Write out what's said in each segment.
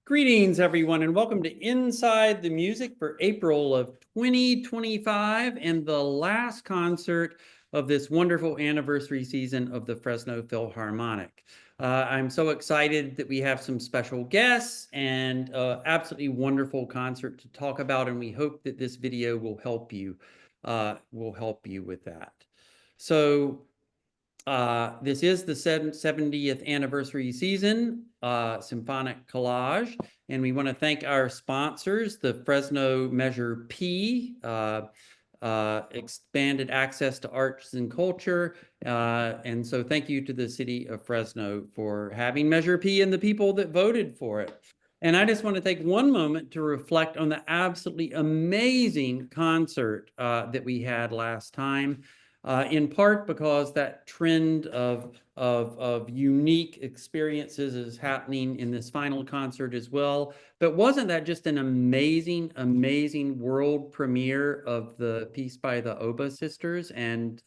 Greetings, everyone, and welcome to Inside the Music for April of 2025 and the last concert of this wonderful anniversary season of the Fresno Philharmonic. I'm so excited that we have some special guests and absolutely wonderful concert to talk about, and we hope that this video will help you with that. So this is the 70th anniversary season, Symphonic Collage, and we want to thank our sponsors, the Fresno Measure P, expanded access to arts and culture. And so thank you to the city of Fresno for having Measure P and the people that voted for it. And I just want to take one moment to reflect on the absolutely amazing concert that we had last time. In part because that trend of unique experiences is happening in this final concert as well. But wasn't that just an amazing, amazing world premiere of the piece by the Oba sisters and,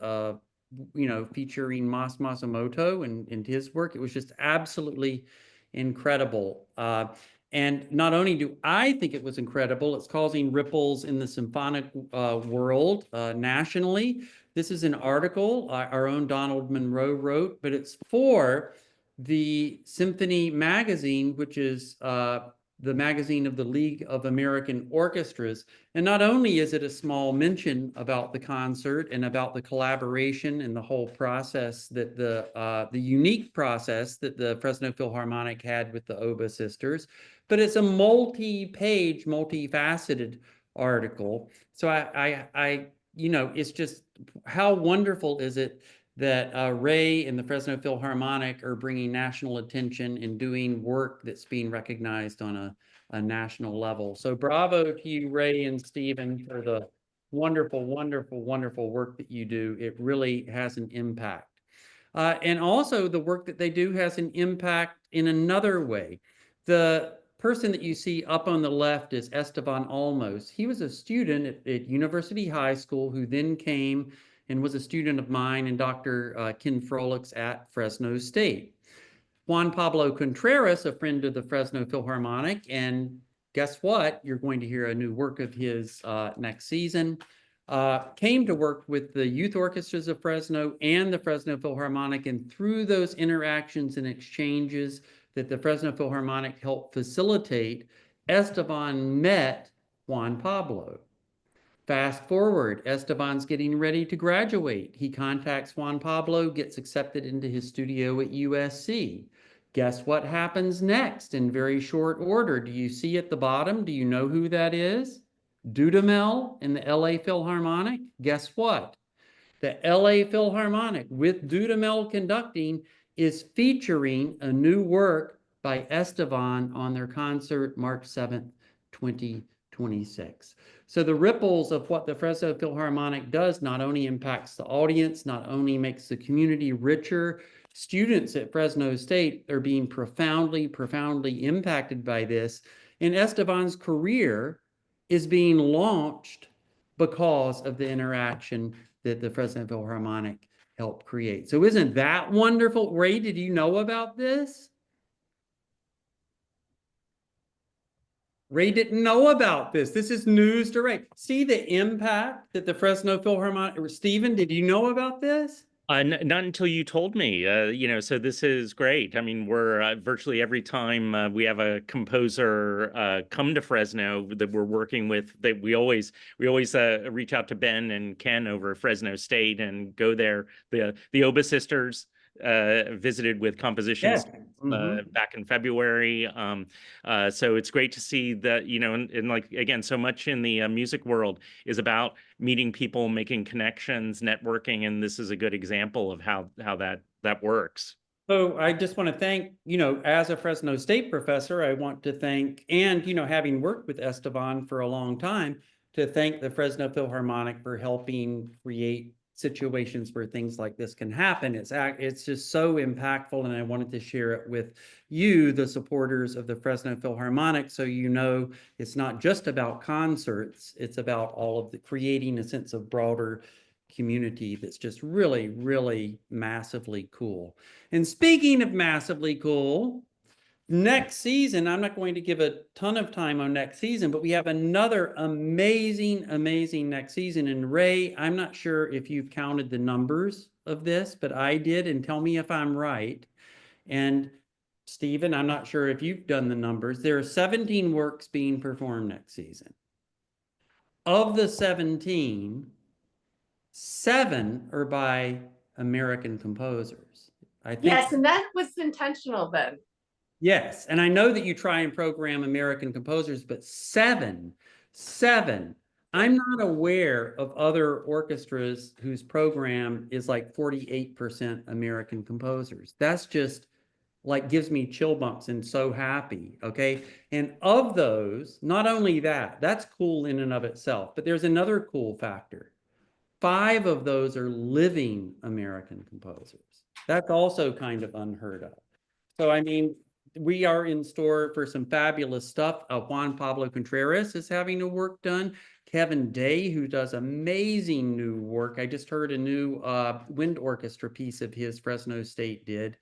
featuring Masamoto and his work? It was just absolutely incredible. And not only do I think it was incredible, it's causing ripples in the symphonic world nationally. This is an article our own Donald Monroe wrote, but it's for the Symphony magazine, which is the magazine of the League of American Orchestras. And not only is it a small mention about the concert and about the collaboration and the whole process that the unique process that the Fresno Philharmonic had with the Oba sisters, but it's a multi-page, multifaceted article. So it's just how wonderful is it that Rei and the Fresno Philharmonic are bringing national attention and doing work that's being recognized on a national level. So bravo to you, Rei and Stephen, for the wonderful, wonderful, wonderful work that you do. It really has an impact. And also the work that they do has an impact in another way. The person that you see up on the left is Esteban Olmos. He was a student at University High School who then came and was a student of mine and Dr. Ken Froelic's at Fresno State. Juan Pablo Contreras, a friend of the Fresno Philharmonic, and guess what? You're going to hear a new work of his next season. Came to work with the youth orchestras of Fresno and the Fresno Philharmonic, and through those interactions and exchanges that the Fresno Philharmonic helped facilitate, Esteban met Juan Pablo. Fast forward, Esteban's getting ready to graduate. He contacts Juan Pablo, gets accepted into his studio at USC. Guess what happens next in very short order? Do you see at the bottom? Do you know who that is? Dudamel in the LA Philharmonic. Guess what? The LA Philharmonic, with Dudamel conducting, is featuring a new work by Esteban on their concert March 7th, 2026. So the ripples of what the Fresno Philharmonic does not only impacts the audience, not only makes the community richer, students at Fresno State are being profoundly, profoundly impacted by this. And Esteban's career is being launched because of the interaction that the Fresno Philharmonic helped create. So isn't that wonderful? Ray, did you know about this? Ray didn't know about this. This is news to Ray. See the impact that the Fresno Philharmonic, Stephen, did you know about this? Not until you told me, so this is great. I mean, we're virtually every time we have a composer come to Fresno that we're working with, that we always reach out to Ben and Ken over at Fresno State and go there. The Oba sisters visited with compositions back in February. So it's great to see that, and like, again, so much in the music world is about meeting people, making connections, networking, and this is a good example of how that works. So I just want to thank, as a Fresno State professor, I want to thank, and, having worked with Esteban for a long time, to thank the Fresno Philharmonic for helping create situations where things like this can happen. It's just so impactful, and I wanted to share it with you, the supporters of the Fresno Philharmonic, so it's not just about concerts, it's about all of the creating a sense of broader community that's just really, really massively cool. And speaking of massively cool, Next season, I'm not going to give a ton of time on next season, but we have another amazing, amazing next season. And Ray, I'm not sure if you've counted the numbers of this, but I did, and tell me if I'm right. And Stephen, I'm not sure if you've done the numbers. There are 17 works being performed next season. Of the 17, 7 are by American composers. I think. Yes, and that was intentional then. Yes, and I know that you try and program American composers, but seven. I'm not aware of other orchestras whose program is like 48% American composers. That's just like gives me chill bumps and so happy, okay? And of those, not only that, that's cool in and of itself, but there's another cool factor. 5 of those are living American composers. That's also kind of unheard of. So, I mean, we are in store for some fabulous stuff. Juan Pablo Contreras is having a work done. Kevin Day, who does amazing new work. I just heard a new wind orchestra piece of his Fresno State did.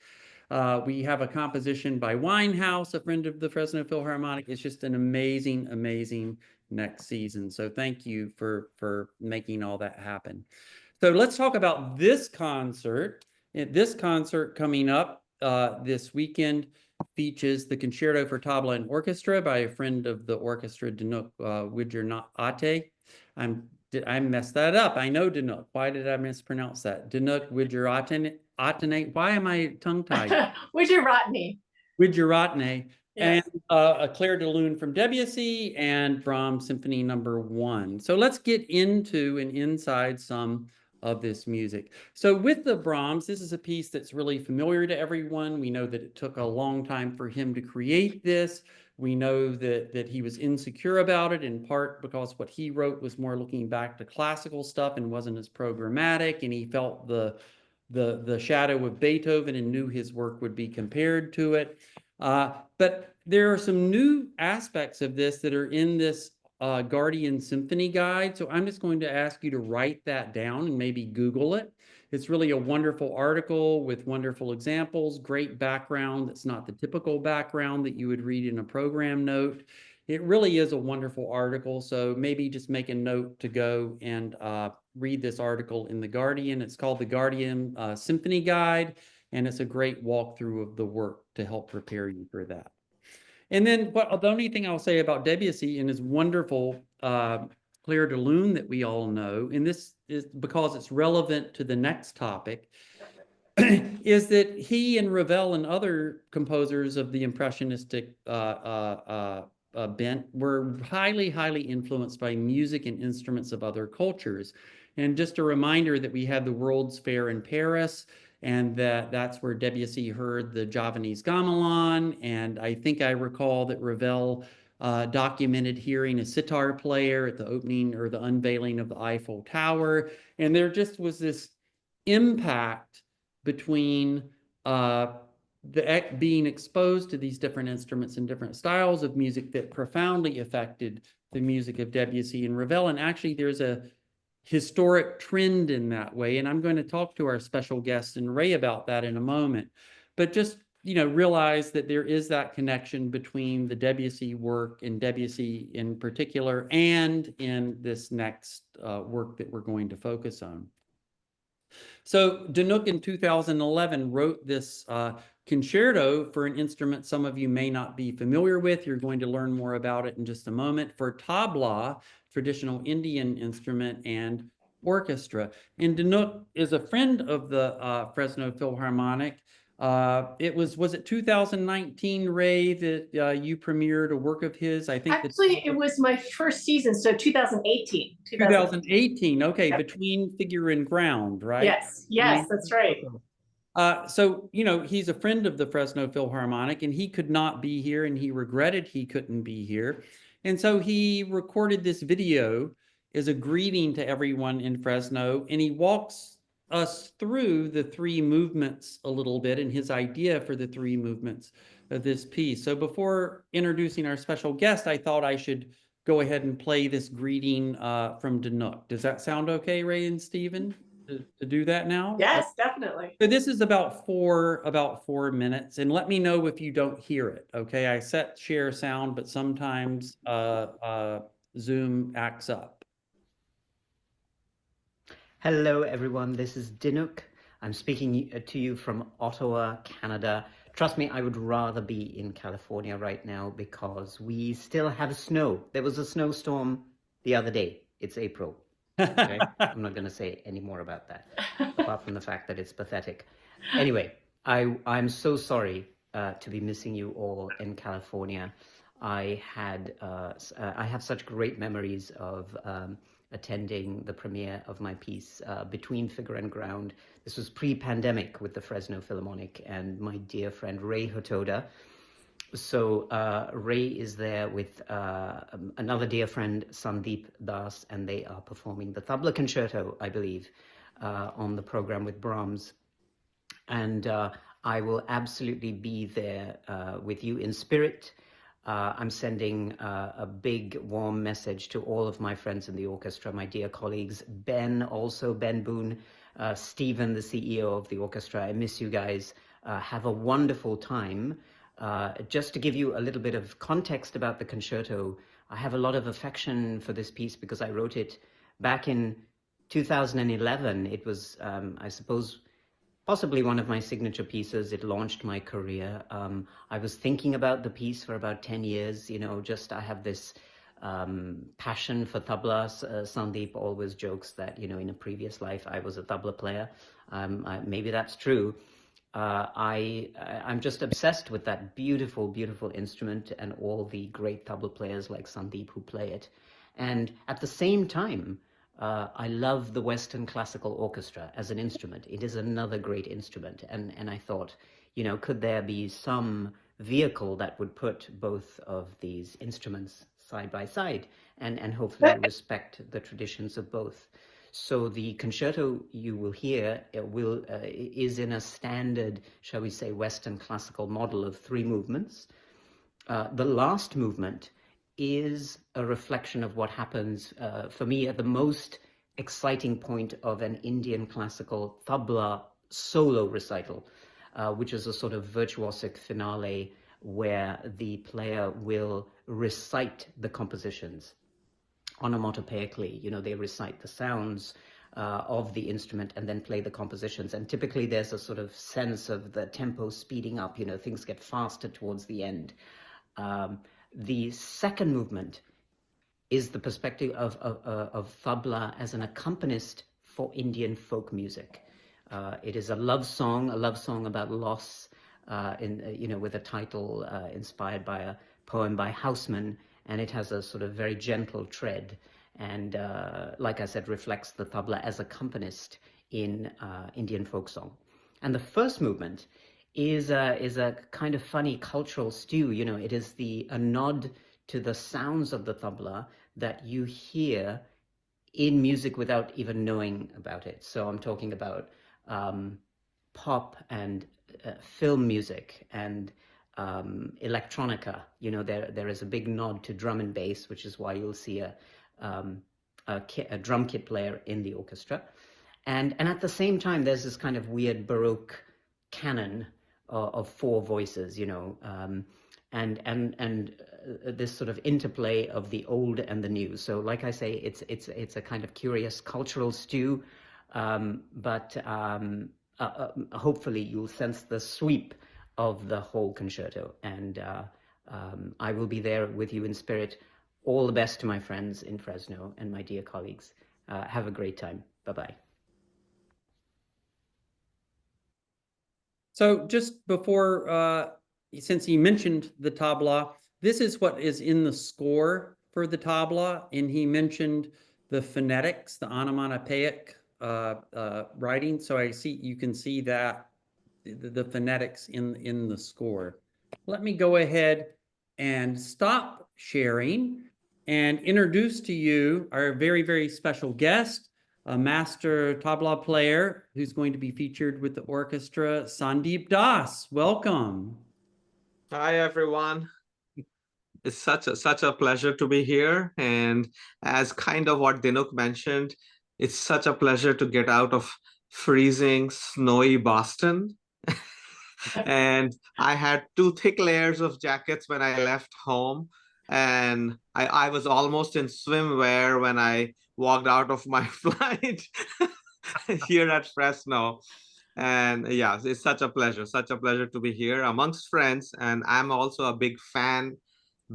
We have a composition by Winehouse, a friend of the Fresno Philharmonic. It's just an amazing, amazing next season. So thank you for making all that happen. So let's talk about this concert. This concert coming up this weekend features the Concerto for Tabla and Orchestra by a friend of the orchestra, Dinuk Widgerate. I messed that up. I know Dinuk. Why did I mispronounce that? Dinuk Widgerate. Why am I tongue-tied? Widgerate. Widgerate. Yes. And a Clair de Lune from Debussy and Brahms Symphony No. 1. So let's get into and inside some of this music. So with the Brahms, this is a piece that's really familiar to everyone. We know that it took a long time for him to create this. We know that he was insecure about it, in part because what he wrote was more looking back to classical stuff and wasn't as programmatic, and he felt the shadow of Beethoven and knew his work would be compared to it. But there are some new aspects of this that are in this Guardian Symphony Guide. So I'm just going to ask you to write that down and maybe Google it. It's really a wonderful article with wonderful examples, great background. That's not the typical background that you would read in a program note. It really is a wonderful article. So maybe just make a note to go and read this article in The Guardian. It's called The Guardian Symphony Guide, and it's a great walkthrough of the work to help prepare you for that. And then the only thing I'll say about Debussy and his wonderful Clair de Lune that we all know, and this is because it's relevant to the next topic, is that he and Ravel and other composers of the Impressionistic bent were highly, highly influenced by music and instruments of other cultures. And just a reminder that we had the World's Fair in Paris, and that's where Debussy heard the Javanese gamelan. And I think I recall that Ravel documented hearing a sitar player at the opening or the unveiling of the Eiffel Tower. And there just was this impact between being exposed to these different instruments and different styles of music that profoundly affected the music of Debussy and Ravel. And actually, there's a historic trend in that way. And I'm going to talk to our special guest and Ray about that in a moment. But just, realize that there is that connection between the Debussy work and Debussy in particular and in this next work that we're going to focus on. So Dinuk in 2011 wrote this concerto for an instrument some of you may not be familiar with. You're going to learn more about it in just a moment. For tabla, traditional Indian instrument, and orchestra. And Dinuk is a friend of the Fresno Philharmonic. Was it 2019, Ray, that you premiered a work of his? I think actually it was my first season, so 2018. 2018. Okay, Yep. Between Figure and Ground, right? Yes, that's right. So, he's a friend of the Fresno Philharmonic, and he could not be here, and he regretted he couldn't be here. And so he recorded this video as a greeting to everyone in Fresno, and he walks us through the 3 movements a little bit and his idea for the 3 movements of this piece. So before introducing our special guest, I thought I should go ahead and play this greeting from Dinuk. Does that sound okay, Ray and Stephen? to do that now? Yes, definitely. So this is about 4 minutes, and let me know if you don't hear it. Okay, I set share sound, but sometimes Zoom acts up. Hello, everyone. This is Dinuk. I'm speaking to you from Ottawa, Canada. Trust me, I would rather be in California right now because we still have snow. There was a snowstorm the other day. It's April. Okay? I'm not going to say any more about that, apart from the fact that it's pathetic. Anyway, I'm so sorry to be missing you all in California. I have such great memories of attending the premiere of my piece, Between Figure and Ground. This was pre-pandemic with the Fresno Philharmonic and my dear friend Rei Hotoda. So Rei is there with another dear friend, Sandeep Das, and they are performing the Tabla Concerto, I believe, on the program with Brahms. And I will absolutely be there with you in spirit. I'm sending a big warm message to all of my friends in the orchestra, my dear colleagues, Ben Boone, Stephen, the CEO of the orchestra. I miss you guys. Have a wonderful time. Just to give you a little bit of context about the concerto, I have a lot of affection for this piece because I wrote it back in 2011. It was, I suppose, possibly one of my signature pieces. It launched my career. I was thinking about the piece for about 10 years, you know, I have this passion for tabla. Sandeep always jokes that, you know, in a previous life, I was a tabla player. Maybe that's true. I'm just obsessed with that beautiful, beautiful instrument and all the great tabla players like Sandeep who play it. And at the same time, I love the Western classical orchestra as an instrument. It is another great instrument. And I thought, you know, could there be some vehicle that would put both of these instruments side by side and hopefully respect the traditions of both? So the concerto you will hear is in a standard, shall we say, Western classical model of 3 movements. The last movement is a reflection of what happens for me at the most exciting point of an Indian classical tabla solo recital, which is a sort of virtuosic finale where the player will recite the compositions onomatopoeically. You know, they recite the sounds of the instrument and then play the compositions. And typically there's a sort of sense of the tempo speeding up, you know, things get faster towards the end. The second movement is the perspective of tabla as an accompanist for Indian folk music. It is a love song about loss, with a title inspired by a poem by Houseman, and it has a sort of very gentle tread, and like I said, reflects the tabla as accompanist in Indian folk song. And the first movement is a kind of funny cultural stew. You know, it is a nod to the sounds of the tabla that you hear in music without even knowing about it. So I'm talking about pop and film music and electronica. You know, there is a big nod to drum and bass, which is why you'll see a drum kit player in the orchestra. And at the same time, there's this kind of weird Baroque canon of 4 voices, you know, and this sort of interplay of the old and the new. So like I say, it's a kind of curious cultural stew, but hopefully you'll sense the sweep of the whole concerto. And I will be there with you in spirit. All the best to my friends in Fresno and my dear colleagues. Have a great time. Bye-bye. So just before, since he mentioned the tabla, this is what is in the score for the tabla, and he mentioned the phonetics, the onomatopoeic writing. So you can see that the phonetics in the score. Let me go ahead and stop sharing and introduce to you our very, very special guest, a master tabla player who's going to be featured with the orchestra, Sandeep Das. Welcome. Hi, everyone. It's such a pleasure to be here. And as kind of what Dinuk mentioned, It's such a pleasure to get out of freezing, snowy Boston. And I had two thick layers of jackets when I left home. And I was almost in swimwear when I walked out of my flight here at Fresno. And yeah, it's such a pleasure to be here amongst friends. And I'm also a big fan,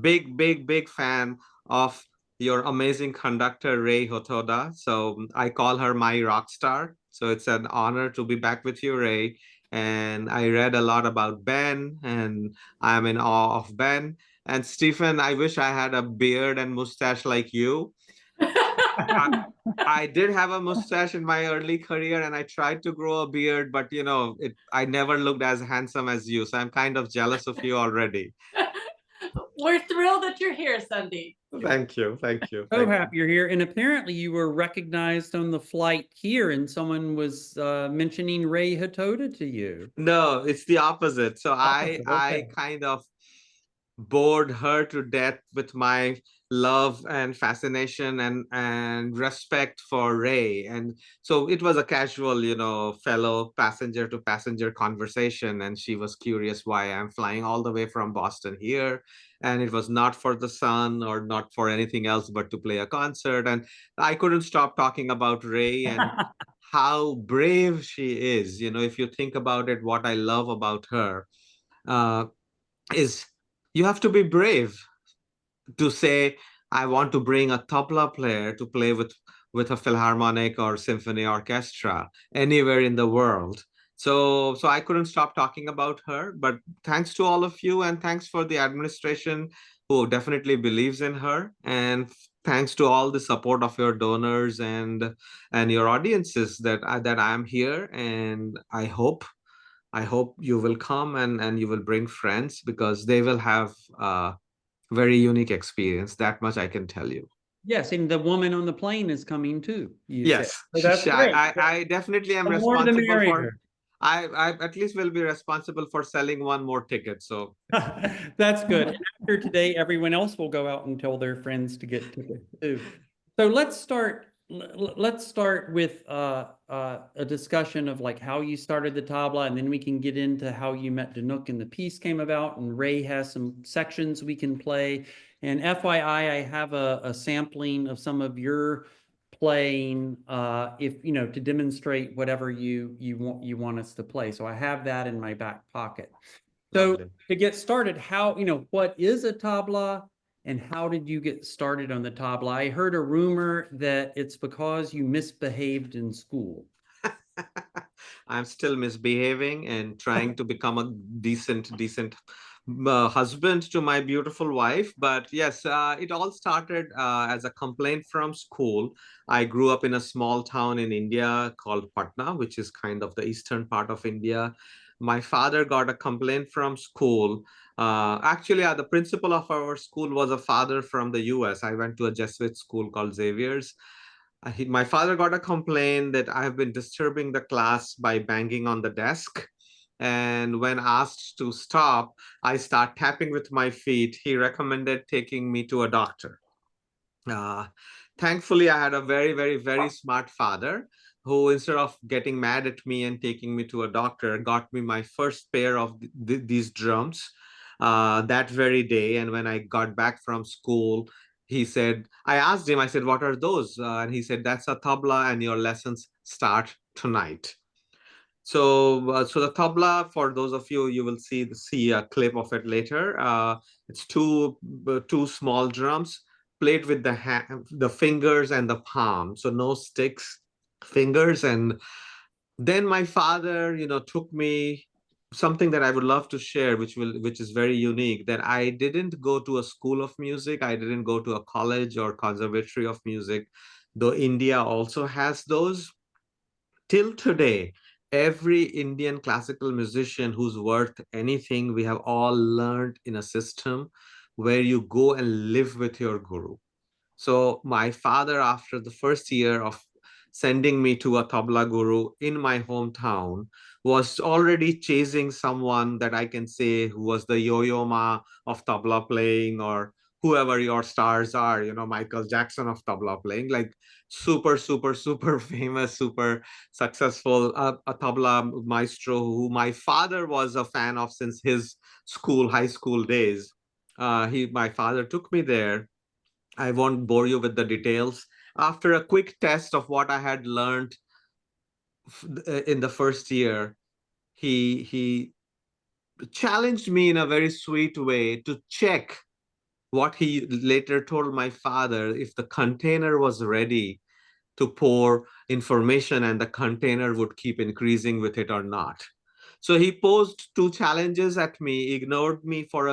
big fan of your amazing conductor, Rei Hotoda. So I call her my rock star. So it's an honor to be back with you, Ray. And I read a lot about Ben, and I'm in awe of Ben. And Stephen, I wish I had a beard and mustache like you. I, I did have a mustache in my early career, and I tried to grow a beard, but I never looked as handsome as you. So I'm kind of jealous of you already. We're thrilled that you're here, Sandeep. Thank you. So Thank you. happy you're here. And apparently you were recognized on the flight here and someone was mentioning Rei Hotoda to you. No, it's the opposite. So I Opposite, okay. kind of bored her to death with my love and fascination and respect for Ray. And so it was a casual, fellow passenger to passenger conversation. And she was curious why I'm flying all the way from Boston here. And it was not for the sun or not for anything else, but to play a concert. And I couldn't stop talking about Ray and how brave she is. If you think about it, what I love about her uh, is you have to be brave to say, I want to bring a tabla player to play with a philharmonic or symphony orchestra anywhere in the world. So I couldn't stop talking about her. But thanks to all of you, and thanks for the administration who definitely believes in her, and thanks to all the support of your donors and your audiences that I'm here. And I hope you will come and you will bring friends, because they will have a very unique experience. That much I can tell you. Yes, and the woman on the plane is coming too. You Yes, said. So that's great. I definitely am The more the responsible for. merrier. I at least will be responsible for selling one more ticket. So That's good. And after today, everyone else will go out and tell their friends to get tickets too. So let's start. Let's start with a discussion of like how you started the tabla, and then we can get into how you met Danuk and the piece came about. And Ray has some sections we can play. And FYI, I have a sampling of some of your playing if to demonstrate whatever you want us to play. So I have that in my back pocket. So lovely. to get started, how what is a tabla and how did you get started on the tabla? I heard a rumor that it's because you misbehaved in school. I'm still misbehaving and trying to become a decent husband to my beautiful wife. But yes, it all started as a complaint from school. I grew up in a small town in India called Patna, which is kind of the eastern part of India. My father got a complaint from school. Actually, the principal of our school was a father from the US. I went to a Jesuit school called Xavier's. My father got a complaint that I have been disturbing the class by banging on the desk. And when asked to stop, I start tapping with my feet. He recommended taking me to a doctor. Thankfully, I had a very smart father who, instead of getting mad at me and taking me to a doctor, got me my first pair of these drums that very day. And when I got back from school, I asked him, I said, what are those? And he said, that's a tabla and your lessons start tonight. So the tabla, for those of you, you will see a clip of it later. It's two small drums played with the fingers and the palm. So no sticks, fingers. And then my father, took me something that I would love to share, which is very unique. That I didn't go to a school of music. I didn't go to a college or conservatory of music, though India also has those. Till today, every Indian classical musician who's worth anything, we have all learned in a system where you go and live with your guru. So my father, after the first year of sending me to a tabla guru in my hometown, was already chasing someone that I can say who was the yo-yo ma of tabla playing, or whoever your stars are, you know, Michael Jackson of tabla playing, like super, super, super famous, super successful, a tabla maestro who my father was a fan of since his high school days. My father took me there. I won't bore you with the details. After a quick test of what I had learned in the first year, he challenged me in a very sweet way to check what he later told my father, if the container was ready to pour information and the container would keep increasing with it or not. So he posed two challenges at me, ignored me for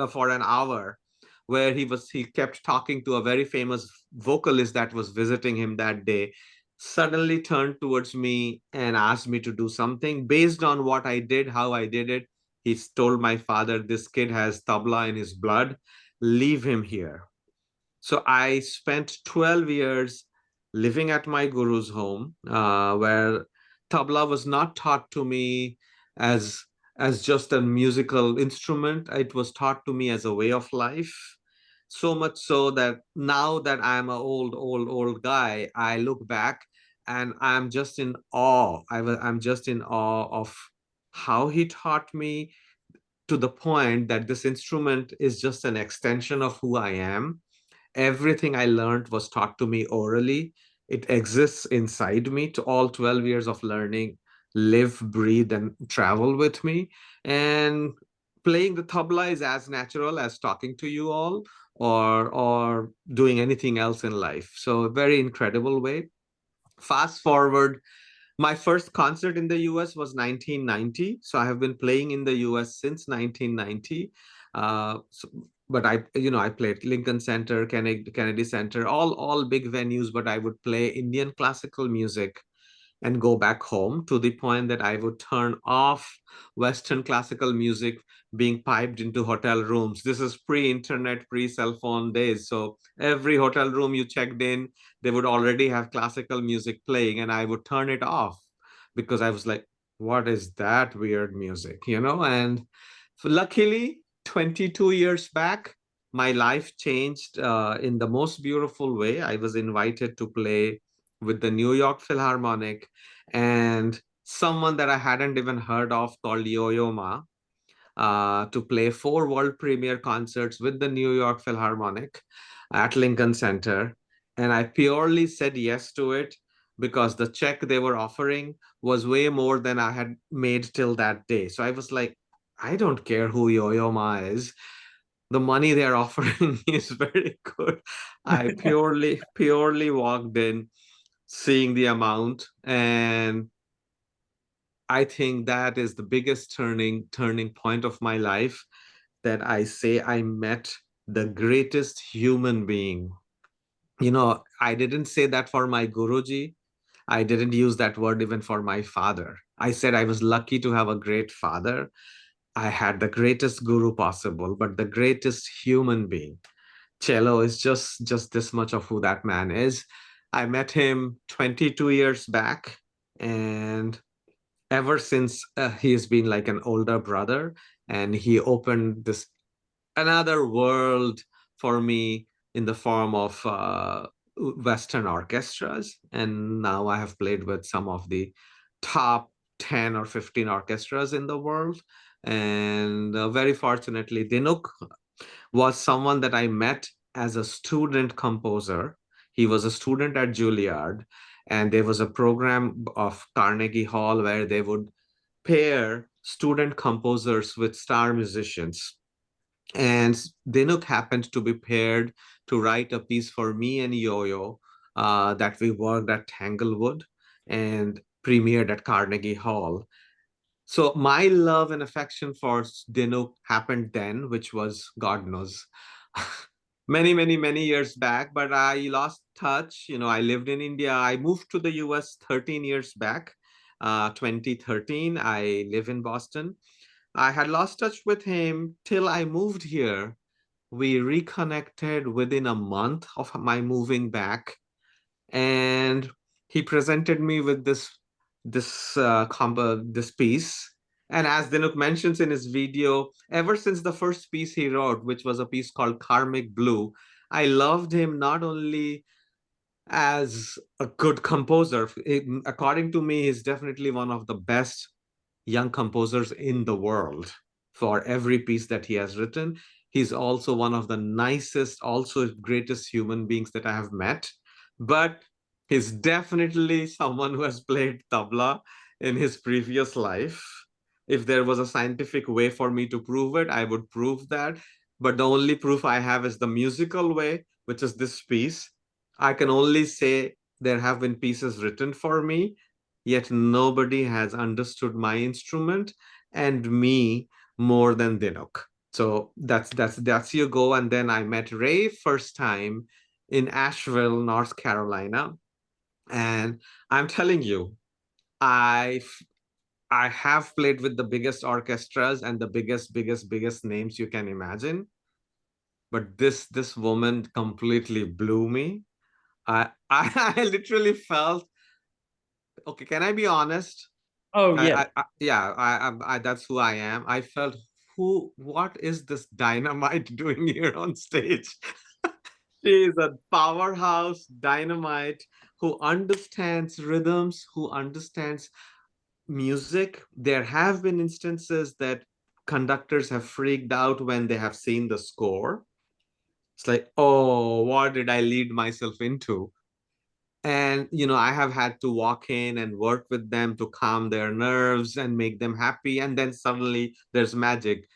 for an hour, where he kept talking to a very famous vocalist that was visiting him that day, suddenly turned towards me and asked me to do something based on what I did, how I did it. He told my father, this kid has tabla in his blood, leave him here. So I spent 12 years living at my guru's home, where tabla was not taught to me as as just a musical instrument. It was taught to me as a way of life. So much so that now that I'm an old guy, I look back and I'm just in awe. I'm just in awe of how he taught me, to the point that this instrument is just an extension of who I am. Everything I learned was taught to me orally. It exists inside me. To all 12 years of learning live, breathe, and travel with me. And playing the tabla is as natural as talking to you all, or doing anything else in life. So a very incredible way. Fast forward, my first concert in the US was 1990. So I have been playing in the US since 1990. But I played Lincoln Center, Kennedy Center, all big venues, but I would play Indian classical music and go back home, to the point that I would turn off Western classical music being piped into hotel rooms. This is pre-internet, pre-cell phone days. So every hotel room you checked in, they would already have classical music playing, and I would turn it off because I was like, what is that weird music, you know? And luckily, 22 years back, my life changed in the most beautiful way. I was invited to play with the New York Philharmonic and someone that I hadn't even heard of called Yo-Yo Ma, to play 4 world premiere concerts with the New York Philharmonic at Lincoln Center. And I purely said yes to it because the check they were offering was way more than I had made till that day. So I was like, I don't care who Yo-Yo Ma is. The money they're offering is very good. I purely walked in, seeing the amount, and I think that is the biggest turning point of my life, that I say I met the greatest human being. You know, I didn't say that for my Guruji. I didn't use that word even for my father. I said I was lucky to have a great father. I had the greatest guru possible, but the greatest human being. Cello is just this much of who that man is. I met him 22 years back, and ever since, he's been like an older brother, and he opened this another world for me in the form of Western orchestras. And now I have played with some of the top 10 or 15 orchestras in the world. And very fortunately, Dinuk was someone that I met as a student composer. He was a student at Juilliard, and there was a program of Carnegie Hall where they would pair student composers with star musicians. And Dinuk happened to be paired to write a piece for me and Yo-Yo, that we worked at Tanglewood and premiered at Carnegie Hall. So my love and affection for Dinuk happened then, which was, God knows, many years back, but I lost touch. You know, I lived in India. I moved to the US 13 years back, 2013. I live in Boston. I had lost touch with him till I moved here. We reconnected within a month of my moving back, and he presented me with this piece, And as Dinuk mentions in his video, ever since the first piece he wrote, which was a piece called Karmic Blue, I loved him not only as a good composer. According to me, he's definitely one of the best young composers in the world for every piece that he has written. He's also one of the nicest, also greatest human beings that I have met. But he's definitely someone who has played tabla in his previous life. If there was a scientific way for me to prove it, I would prove that. But the only proof I have is the musical way, which is this piece. I can only say there have been pieces written for me, yet nobody has understood my instrument and me more than Dinuk. So that's your go. And then I met Ray first time in Asheville, North Carolina. And I'm telling you, I have played with the biggest orchestras and the biggest names you can imagine. But this woman completely blew me. I literally felt, okay, can I be honest? Oh, yeah. Yeah, that's who I am. I felt, what is this dynamite doing here on stage? She is a powerhouse dynamite who understands rhythms, who understands music. There have been instances that conductors have freaked out when they have seen the score. It's like, oh, what did I lead myself into? And I have had to walk in and work with them to calm their nerves and make them happy, and then suddenly there's magic.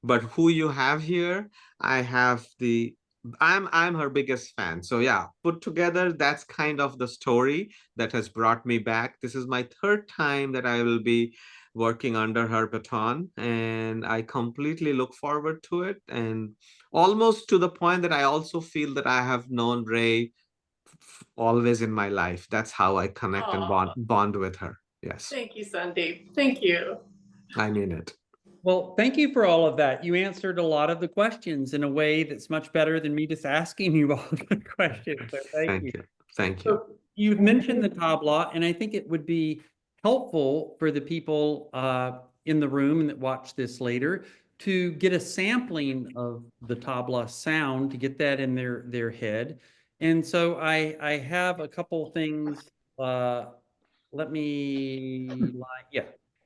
But who you have here, I have the I'm her biggest fan. So yeah, put together, that's kind of the story that has brought me back. This is my third time that I will be working under her baton, and I completely look forward to it, and almost to the point that I also feel that I have known Ray always in my life. That's how I connect and bond with her. Yes. Thank you, Sandeep. Thank you. I mean it. Well, thank you for all of that. You answered a lot of the questions in a way that's much better than me just asking you all the questions. So thank you. Thank you. So you've mentioned the tabla, and I think it would be helpful for the people in the room that watch this later to get a sampling of the tabla sound, to get that in their head. And so I have a couple things. Let me,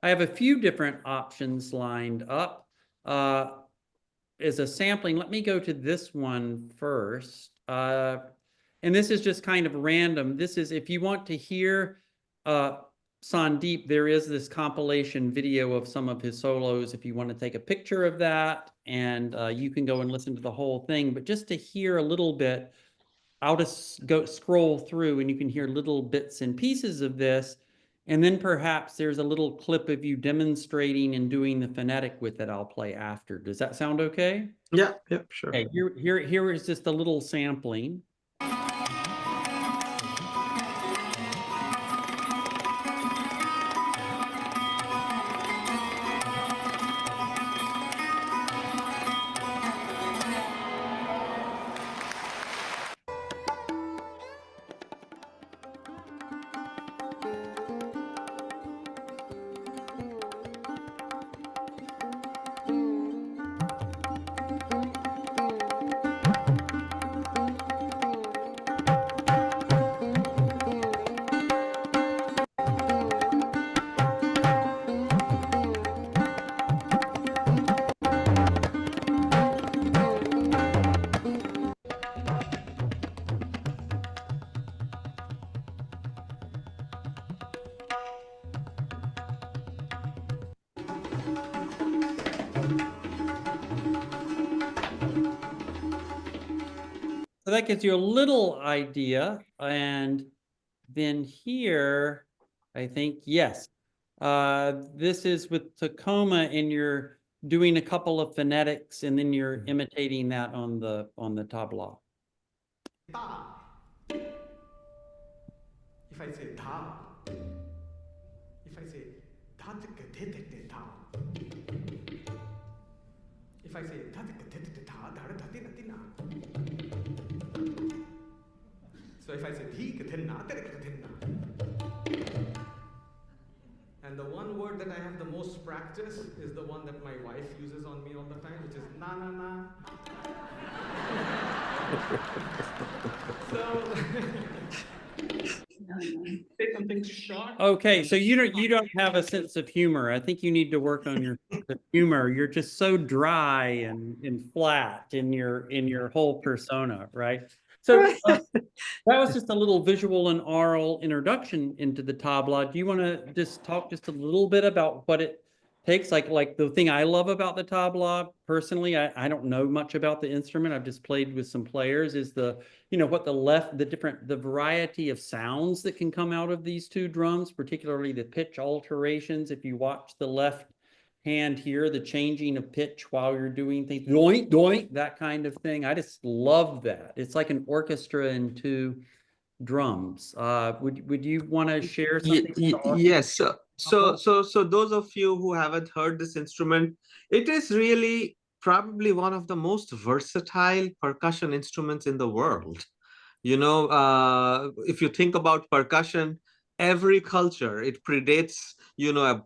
I have a few different options lined up. As a sampling, let me go to this one first. And this is just kind of random. This is, if you want to hear Sandeep, there is this compilation video of some of his solos if you want to take a picture of that, and you can go and listen to the whole thing. But just to hear a little bit, I'll just go scroll through and you can hear little bits and pieces of this. And then perhaps there's a little clip of you demonstrating and doing the phonetic with it I'll play after. Does that sound okay? Yeah, sure. Okay, here is just a little sampling. So that gives you a little idea. And then here, I think, yes, this is with Tacoma, and you're doing a couple of phonetics, and then you're imitating that on the tabla. If I say ta, if I say ta, if I say ta, so if I say thi, And the one word that I have the most practice is the one that my wife uses on me all the time, which is na na na. So say something short. Okay, so you don't have a sense of humor. I think you need to work on your sense of humor. You're just so dry and flat in your whole persona, right? So that was just a little visual and oral introduction into the tabla. Do you want to just talk just a little bit about what it takes? Like the thing I love about the tabla personally, I don't know much about the instrument. I've just played with some players, is the variety of sounds that can come out of these two drums, particularly the pitch alterations. If you watch the left hand here, the changing of pitch while you're doing things, doink, doink, that kind of thing. I just love that. It's like an orchestra in two drums. Would you want to share something with the audience? Yes. So those of you who haven't heard this instrument, it is really probably one of the most versatile percussion instruments in the world. If you think about percussion, every culture, it predates,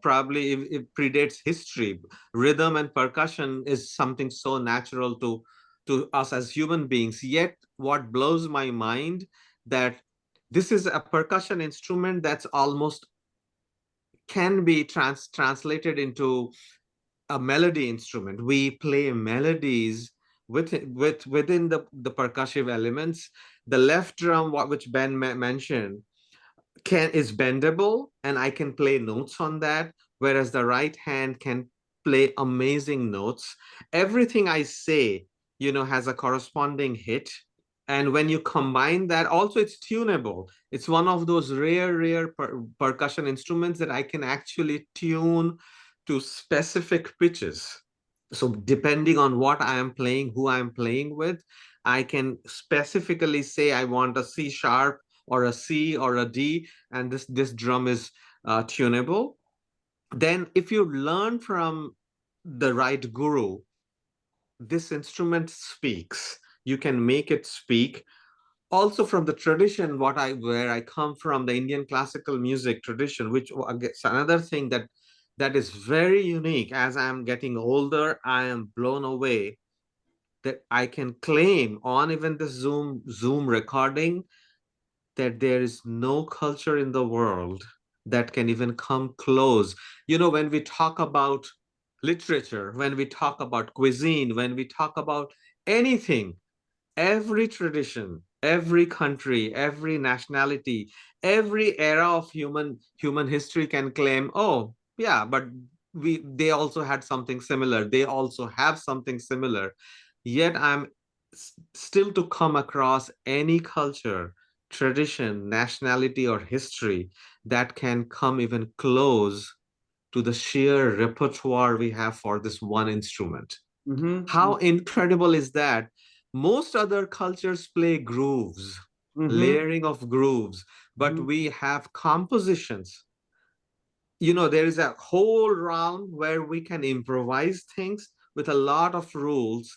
probably it predates history. Rhythm and percussion is something so natural to us as human beings. Yet, what blows my mind that this is a percussion instrument that's almost can be translated into a melody instrument. We play melodies within the percussive elements. The left drum, which Ben mentioned, is bendable, and I can play notes on that, whereas the right hand can play amazing notes. Everything I say, has a corresponding hit. And when you combine that, also it's tunable. It's one of those rare percussion instruments that I can actually tune to specific pitches. So depending on what I am playing, who I'm playing with, I can specifically say I want a C sharp or a C or a D, and this drum is tunable. Then if you learn from the right guru, this instrument speaks. You can make it speak. Also from the tradition, where I come from, the Indian classical music tradition, which is another thing that is very unique. As I'm getting older, I am blown away that I can claim on even the Zoom recording that there is no culture in the world that can even come close. When we talk about literature, when we talk about cuisine, when we talk about anything, every tradition, every country, every nationality, every era of human history can claim, oh yeah, but they also had something similar, they also have something similar. Yet I'm still to come across any culture, tradition, nationality, or history that can come even close to the sheer repertoire we have for this one instrument. How incredible is that? Most other cultures play grooves, layering of grooves, but we have compositions. There is a whole round where we can improvise things with a lot of rules,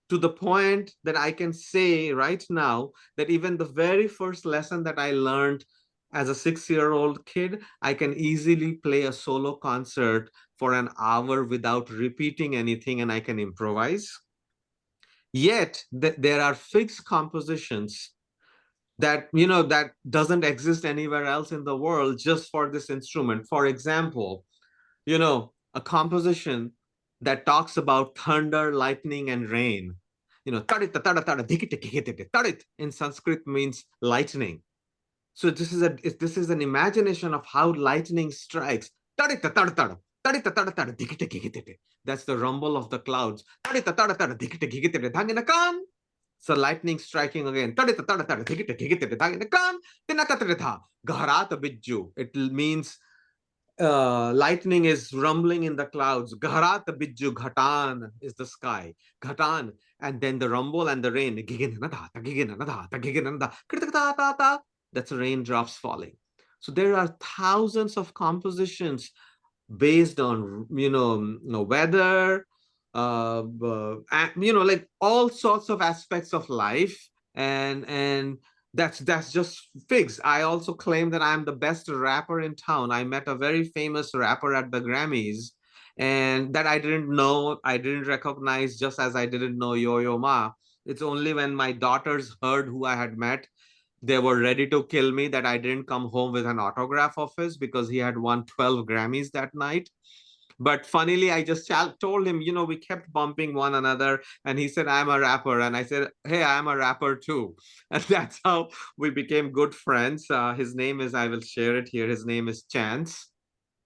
to the point that I can say right now that even the very first lesson that I learned as a 6-year-old kid, I can easily play a solo concert for an hour without repeating anything, and I can improvise. Yet there are fixed compositions that doesn't exist anywhere else in the world, just for this instrument. For example, a composition that talks about thunder, lightning, and rain. Tarit in Sanskrit means lightning. So this is an imagination of how lightning strikes. That's the rumble of the clouds. So lightning striking again. It means lightning is rumbling in the clouds. Gharat bijju, ghatan is the sky. Ghatan, and then the rumble and the rain. That's raindrops falling. So there are thousands of compositions based on weather, like all sorts of aspects of life, and That's just figs. I also claim that I'm the best rapper in town. I met a very famous rapper at the Grammys, and that I didn't know, I didn't recognize, just as I didn't know Yo-Yo Ma. It's only when my daughters heard who I had met, they were ready to kill me, that I didn't come home with an autograph of his, because he had won 12 Grammys that night. But funnily, I just told him, we kept bumping one another, and he said, I'm a rapper. And I said, hey, I'm a rapper too. And that's how we became good friends. His name is, I will share it here. His name is Chance.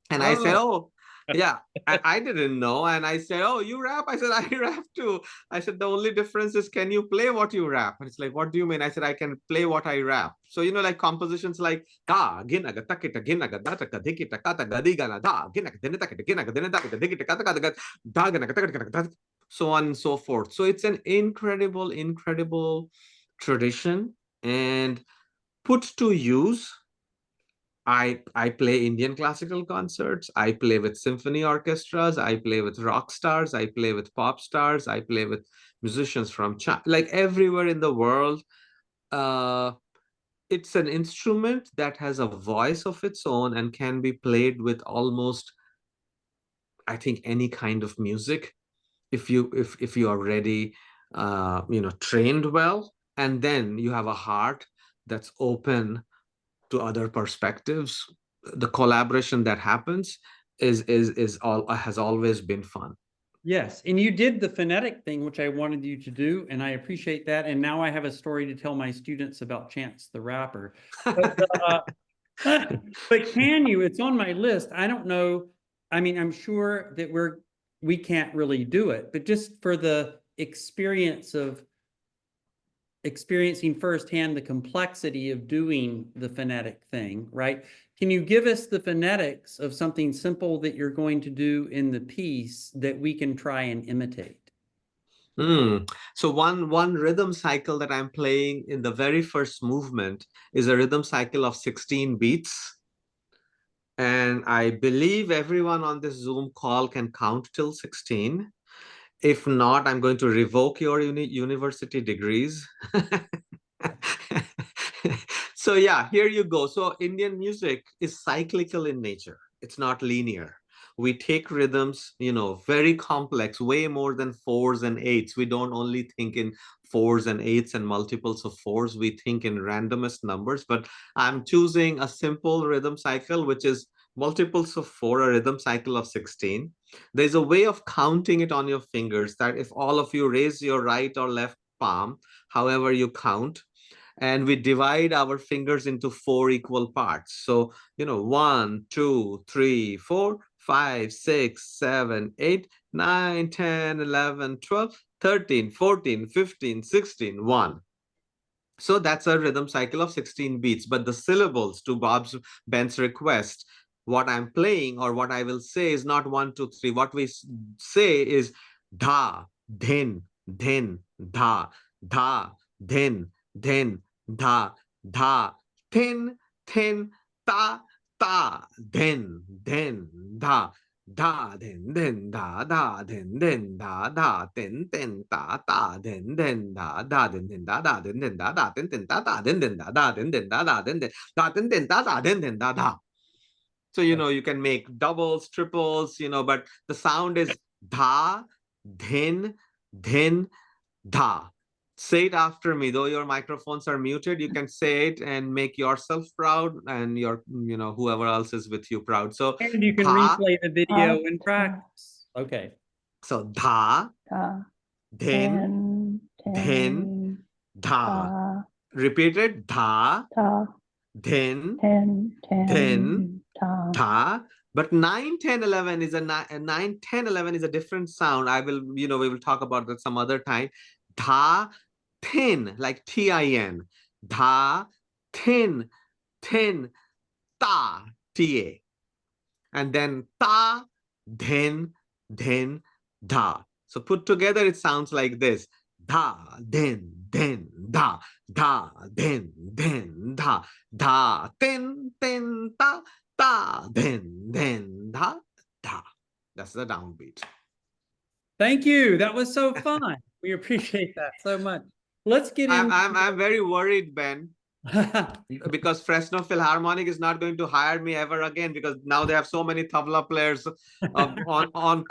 And I said, oh, yeah, I didn't know. And I said, oh, you rap? I said, I rap too. I said, the only difference is, can you play what you rap? And it's like, what do you mean? I said, I can play what I rap. So, like compositions like, ka, ginaga, takita, ginaga, dataka, dikita, kata, gadigana, da, ginaga, dinitaka, ginaga, dinitaka, dikita, kata, kata, da, ginaga, takita, so on and so forth. So it's an incredible, incredible tradition. And put to use, I play Indian classical concerts. I play with symphony orchestras. I play with rock stars. I play with pop stars. I play with musicians from China, like everywhere in the world. Uh, it's an instrument that has a voice of its own and can be played with almost, I think, any kind of music, if you are ready, trained well, and then you have a heart that's open to other perspectives. The collaboration that happens is all has always been fun. Yes, and you did the phonetic thing, which I wanted you to do, and I appreciate that. And now I have a story to tell my students about Chance the Rapper. But, but can you? It's on my list. I don't know. I mean, I'm sure that we can't really do it, but just for the experience of experiencing firsthand the complexity of doing the phonetic thing, right? Can you give us the phonetics of something simple that you're going to do in the piece that we can try and imitate? So one rhythm cycle that I'm playing in the very first movement is a rhythm cycle of 16 beats. And I believe everyone on this Zoom call can count till 16. If not, I'm going to revoke your university degrees. So yeah, here you go. So Indian music is cyclical in nature. It's not linear. We take rhythms, very complex, way more than fours and eights. We don't only think in fours and eights and multiples of fours. We think in randomest numbers. But I'm choosing a simple rhythm cycle, which is multiples of four, a rhythm cycle of 16. There's a way of counting it on your fingers, that if all of you raise your right or left palm, however you count, and we divide our fingers into 4 equal parts. So, 1, 2, 3, 4, 5, 6, 7, 8, 9, 10, 11, 12, 13, 14, 15, 16, 1. So that's a rhythm cycle of 16 beats. But the syllables, to Ben's request, what I'm playing or what I will say is not 1, 2, 3. What we say is dha, then, dha, then, dha, then, ta, then, dha, then, da, then, da, then, ta, then, da, then, da, then, da, then, ta, then, da, then, da, then, da, then, da. So, you can make doubles, triples, but the sound is dha, then, dha. Say it after me. Though your microphones are muted, you can say it and make yourself proud and your, whoever else is with you proud. So, And you can dha, replay the video in practice. Okay. so dha, then, dha. Repeat it. Dha, then, dha. But 9, 10, 11 is a 9, 10, 11 is a different sound. We will talk about that some other time. Dha, thin, like Tin. Dha, thin, ta, ta. And then ta, then, dha. So put together, it sounds like this. Dha, then, dha, then, dha, then, ta, then, dha. That's the downbeat. Thank you. That was so fun. We appreciate that so much. Let's get in. I'm very worried, Ben. because Fresno Philharmonic is not going to hire me ever again because now they have so many tabla players on.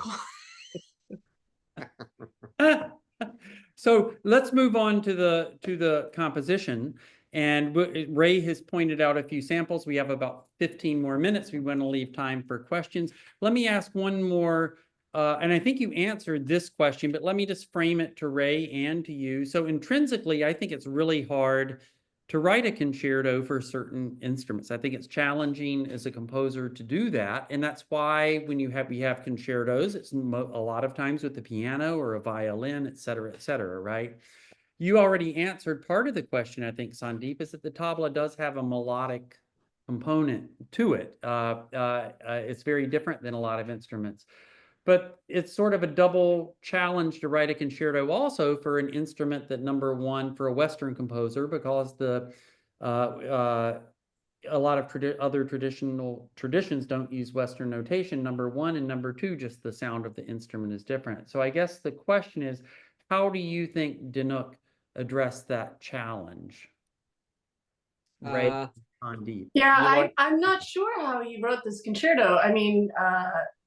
So let's move on to the composition. And Ray has pointed out a few samples. We have about 15 more minutes. We want to leave time for questions. Let me ask one more, and I think you answered this question, but let me just frame it to Ray and to you. So intrinsically, I think it's really hard to write a concerto for certain instruments. I think it's challenging as a composer to do that. And that's why when we have concertos, it's a lot of times with the piano or a violin, et cetera, right? You already answered part of the question, I think, Sandeep, is that the tabla does have a melodic component to it. It's very different than a lot of instruments. But it's sort of a double challenge to write a concerto also for an instrument that, number one, for a Western composer, because a lot of other traditions don't use Western notation, number one, and number two, just the sound of the instrument is different. So I guess the question is, how do you think Dinook addressed that challenge? Ray, Sandeep. Yeah, I'm not sure how he wrote this concerto. I mean,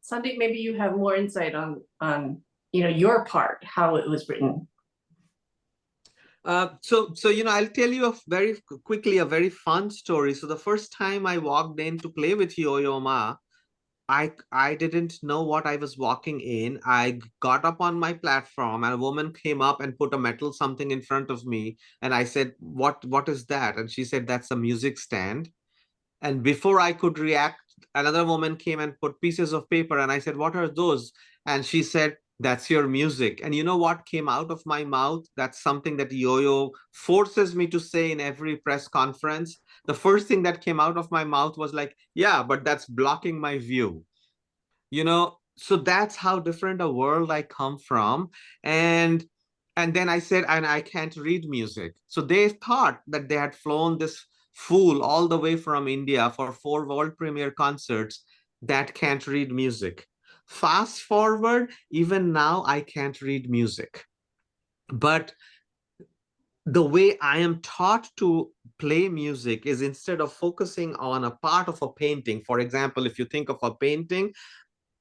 Sandeep, maybe you have more insight on your part, how it was written. So I'll tell you very quickly a fun story. So the first time I walked in to play with Yo-Yo Ma, I didn't know what I was walking in. I got up on my platform and a woman came up and put a metal something in front of me. And I said, what is that? And she said, that's a music stand. And before I could react, another woman came and put pieces of paper. And I said, what are those? And she said, that's your music. And you know what came out of my mouth? That's something that Yo-Yo forces me to say in every press conference. The first thing that came out of my mouth was like, yeah, but that's blocking my view. So that's how different a world I come from. And then I said, and I can't read music. So they thought that they had flown this fool all the way from India for 4 world premiere concerts that can't read music. Fast forward, even now I can't read music. But the way I am taught to play music is, instead of focusing on a part of a painting, for example, if you think of a painting,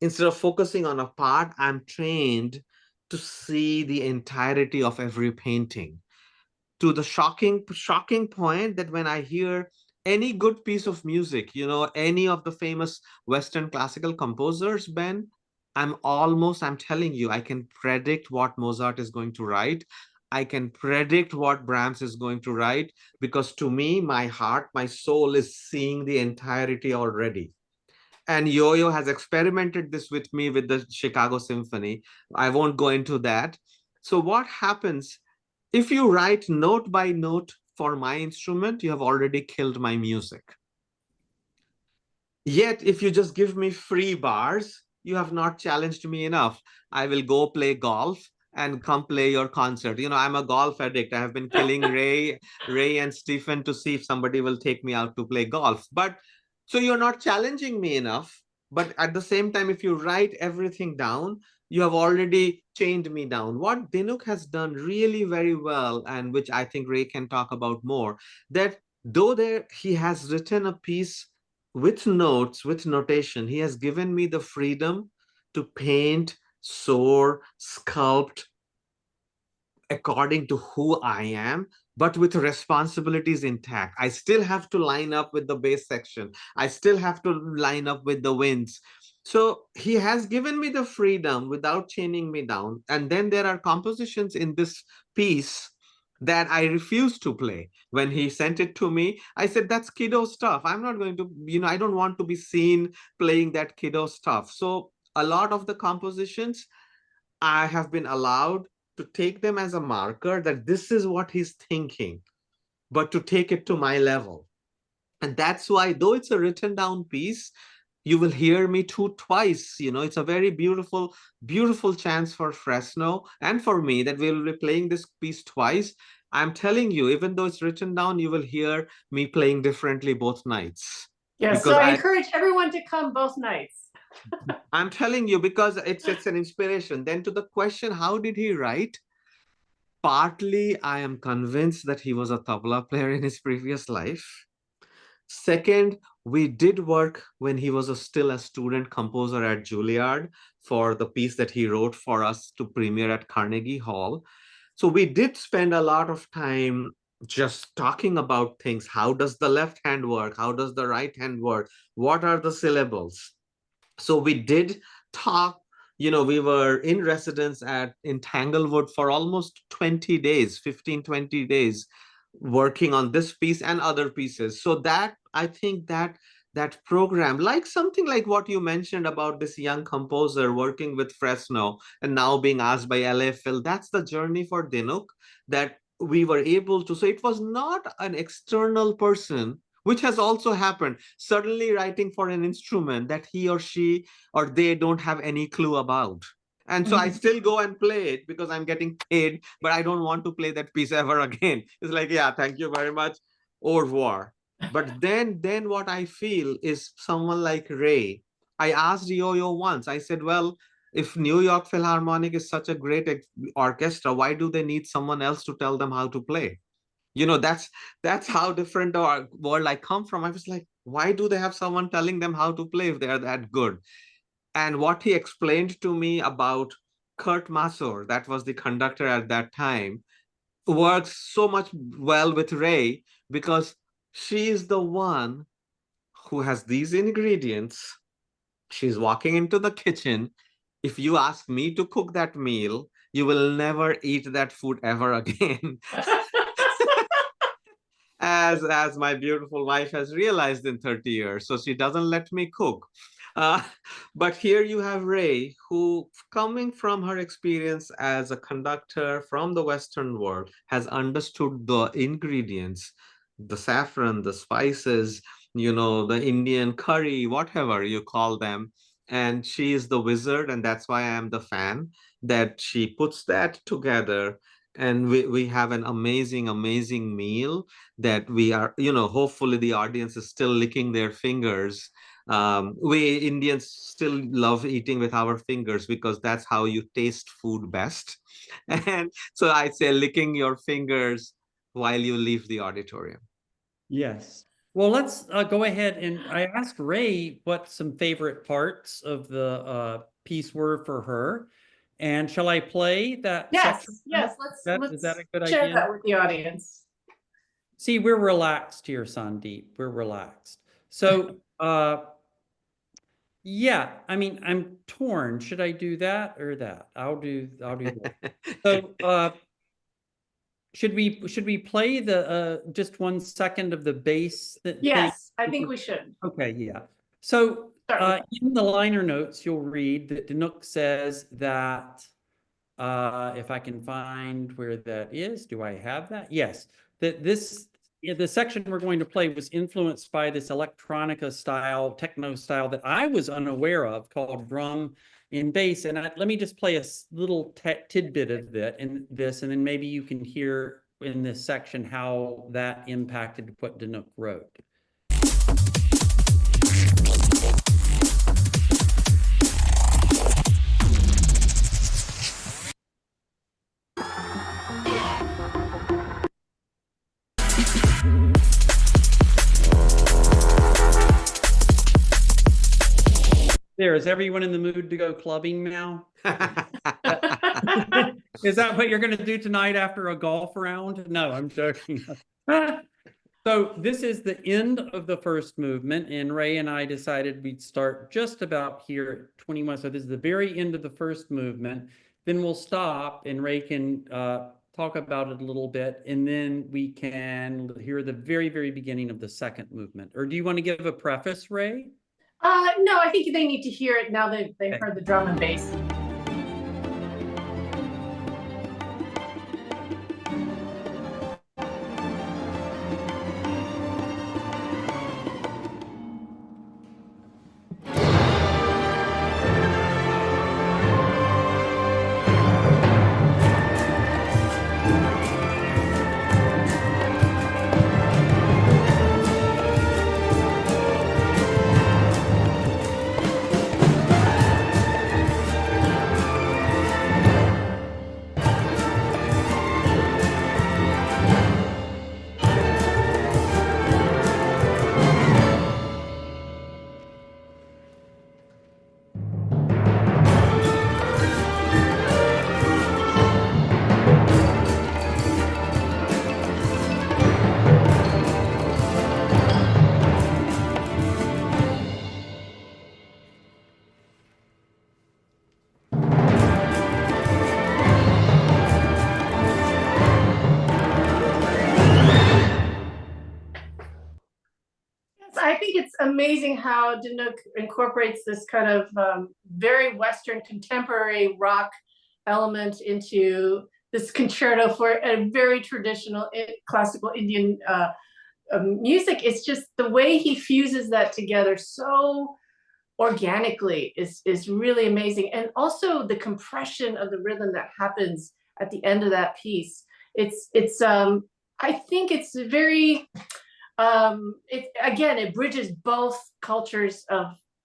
instead of focusing on a part, I'm trained to see the entirety of every painting, to the shocking point that when I hear any good piece of music, any of the famous Western classical composers, Ben, I'm telling you, I can predict what Mozart is going to write. I can predict what Brahms is going to write, because to me, my heart, my soul is seeing the entirety already. And Yo-Yo has experimented this with me with the Chicago Symphony. I won't go into that. So what happens if you write note by note for my instrument? You have already killed my music. Yet, if you just give me free bars, you have not challenged me enough. I will go play golf and come play your concert. I'm a golf addict. I have been killing Ray and Stephen to see if somebody will take me out to play golf. But so you're not challenging me enough. But at the same time, if you write everything down, you have already chained me down. What Dinook has done really very well, and which I think Ray can talk about more, that though he has written a piece with notes, with notation, he has given me the freedom to paint, soar, sculpt according to who I am, but with responsibilities intact. I still have to line up with the bass section. I still have to line up with the winds. So he has given me the freedom without chaining me down. And then there are compositions in this piece that I refuse to play. When he sent it to me, I said, that's kiddo stuff. I'm not going to, I don't want to be seen playing that kiddo stuff. So a lot of the compositions, I have been allowed to take them as a marker that this is what he's thinking, but to take it to my level. And that's why, though it's a written down piece, you will hear me twice. It's a very beautiful, beautiful chance for Fresno and for me that we'll be playing this piece twice. I'm telling you, even though it's written down, you will hear me playing differently both nights. Yeah, because so I encourage everyone to come both nights. I'm telling you, because it's an inspiration. Then to the question, how did he write? Partly, I am convinced that he was a tabla player in his previous life. Second, we did work when he was still a student composer at Juilliard for the piece that he wrote for us to premiere at Carnegie Hall. So we did spend a lot of time just talking about things. How does the left hand work? How does the right hand work? What are the syllables? So we did talk. We were in residence in Tanglewood for almost 20 days, 15, 20 days, working on this piece and other pieces. So that, I think that program, like something like what you mentioned about this young composer working with Fresno and now being asked by LA Phil, that's the journey for Dinuk, that we were able to. So it was not an external person, which has also happened, suddenly writing for an instrument that he or she or they don't have any clue about. And so I still go and play it because I'm getting paid, but I don't want to play that piece ever again. It's like, yeah, thank you very much, au revoir. But then what I feel is someone like Ray. I asked Yo-Yo once, I said, well, if New York Philharmonic is such a great orchestra, why do they need someone else to tell them how to play? That's how different the world I come from. I was like, why do they have someone telling them how to play if they're that good? And what he explained to me about Kurt Masur, that was the conductor at that time, works so much well with Ray because she is the one who has these ingredients. She's walking into the kitchen. If you ask me to cook that meal, you will never eat that food ever again. As my beautiful wife has realized in 30 years. So she doesn't let me cook. Uh, but here you have Ray, who, coming from her experience as a conductor from the Western world, has understood the ingredients, the saffron, the spices, the Indian curry, whatever you call them. And she is the wizard, and that's why I am the fan, that she puts that together. And we have an amazing meal that we are, hopefully the audience is still licking their fingers. We Indians still love eating with our fingers because that's how you taste food best. And so I say licking your fingers while you leave the auditorium. Yes. Well, let's go ahead, and I asked Ray what some favorite parts of the piece were for her. And shall I play that section? Yes, Is that a good share idea? that with the audience. See, we're relaxed here, Sandeep. We're relaxed. So, yeah, I mean, I'm torn. Should I do that or that? I'll do that. So, should we play the just 1 second of the bass thing? Yes, I think we should. Okay, yeah. So in the liner notes, you'll read that Dinuk says that, if I can find where that is, do I have that? Yes, that the section we're going to play was influenced by this electronica style, techno style that I was unaware of, called drum in bass. And let me just play a little tidbit of that in this, and then maybe you can hear in this section how that impacted what Dinuk wrote. There, is everyone in the mood to go clubbing now? Is that what you're going to do tonight after a golf round? No, I'm joking. So this is the end of the first movement, and Ray and I decided we'd start just about here at 21. So this is the very end of the first movement. Then we'll stop, and Ray can talk about it a little bit, and then we can hear the very, very beginning of the second movement. Or do you want to give a preface, Ray? No, I think they need to hear it now that they've heard the drum and bass. it's amazing how Dinook incorporates this kind of very Western contemporary rock element into this concerto for a very traditional classical Indian music. It's just the way he fuses that together so organically is really amazing. And also the compression of the rhythm that happens at the end of that piece. It's I think it's very it bridges both cultures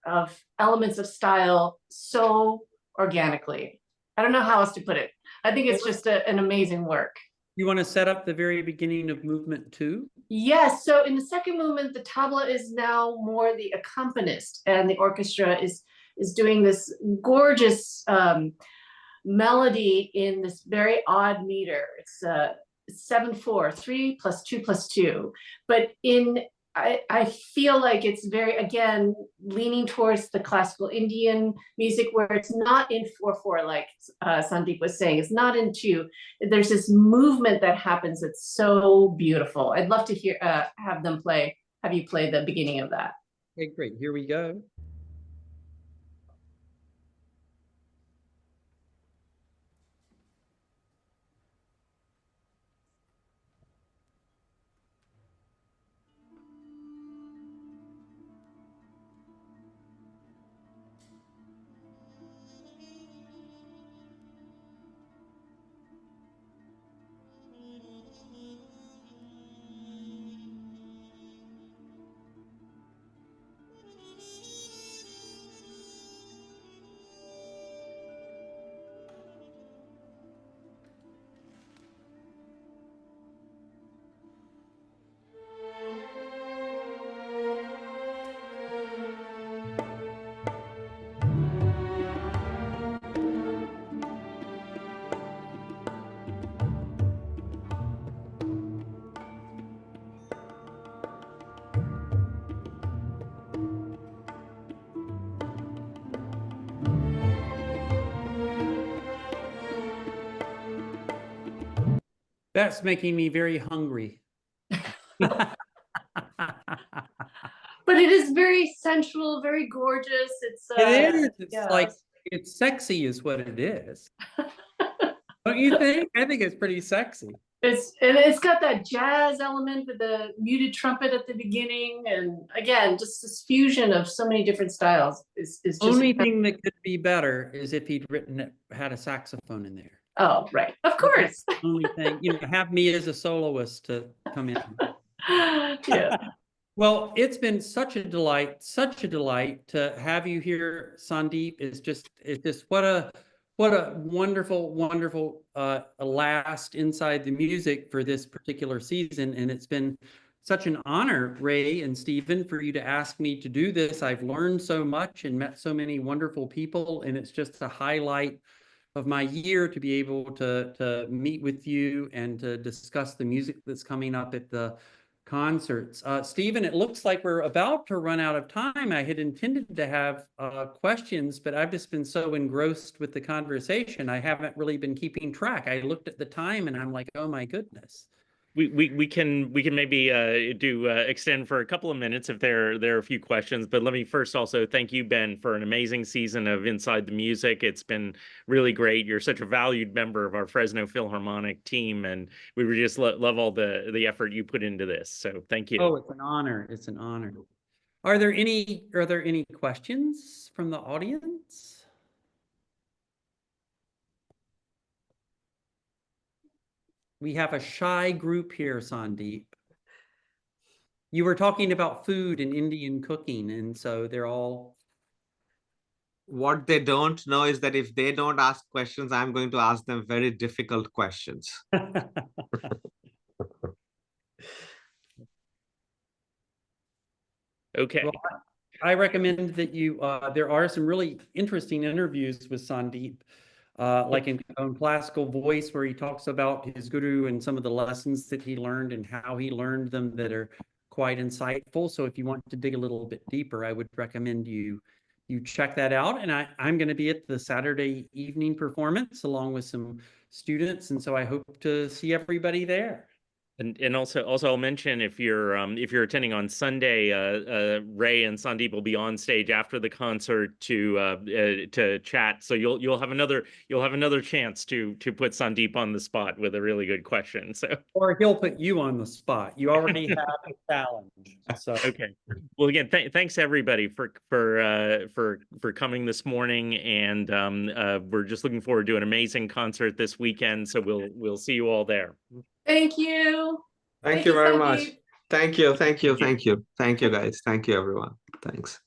of elements of style so organically. I don't know how else to put it. I think it's just an amazing work. You want to set up the very beginning of movement 2? Yes. So in the second movement, the tabla is now more the accompanist, and the orchestra is doing this gorgeous melody in this very odd meter. It's 7/4, 3 + 2 + 2. But I feel like it's very, again, leaning towards the classical Indian music, where it's not in 4/4, like Sandeep was saying. It's not in 2. There's this movement that happens that's so beautiful. I'd love to hear have you play the beginning of that. Okay, great. Here we go. That's making me very hungry. But it is very sensual, very gorgeous. It is. It's yes. like, it's sexy is what it is. Don't you think? I think it's pretty sexy. It's got that jazz element with the muted trumpet at the beginning, and again, just this fusion of so many different styles is just Only thing that could be better is if he'd had a saxophone in there. Oh, right. Of course. Only thing, have me as a soloist to come in. Yeah. Well, it's been such a delight to have you here, Sandeep. It's just what a wonderful, wonderful last inside the music for this particular season. And it's been such an honor, Ray and Stephen, for you to ask me to do this. I've learned so much and met so many wonderful people, and it's just a highlight of my year to be able to meet with you and to discuss the music that's coming up at the concerts. Stephen, it looks like we're about to run out of time. I had intended to have questions, but I've just been so engrossed with the conversation, I haven't really been keeping track. I looked at the time and I'm like, oh my goodness. We can maybe extend for a couple of minutes if there are a few questions, but let me first also thank you, Ben, for an amazing season of Inside the Music. It's been really great. You're such a valued member of our Fresno Philharmonic team, and we just love all the effort you put into this. So thank you. Oh, it's an honor. It's an honor. Are there any questions from the audience? We have a shy group here, Sandeep. You were talking about food and Indian cooking, and so they're all... What they don't know is that if they don't ask questions, I'm going to ask them very difficult questions. Okay. Well, I recommend that you, there are some really interesting interviews with Sandeep, like in Classical Voice, where he talks about his guru and some of the lessons that he learned and how he learned them that are quite insightful. So if you want to dig a little bit deeper, I would recommend you check that out. And I'm going to be at the Saturday evening performance along with some students. And so I hope to see everybody there. And also I'll mention if you're attending on Sunday, Ray and Sandeep will be on stage after the concert to chat. So you'll have another chance to put Sandeep on the spot with a really good question. So Or he'll put you on the spot. You already have a challenge. So okay. Well, again, thanks everybody for coming this morning, and we're just looking forward to an amazing concert this weekend. So we'll see you all there. Thank you. Thank you very much. Sandeep. Thank you, thank you, thank you. Thank you, guys. Thank you, everyone. Thanks.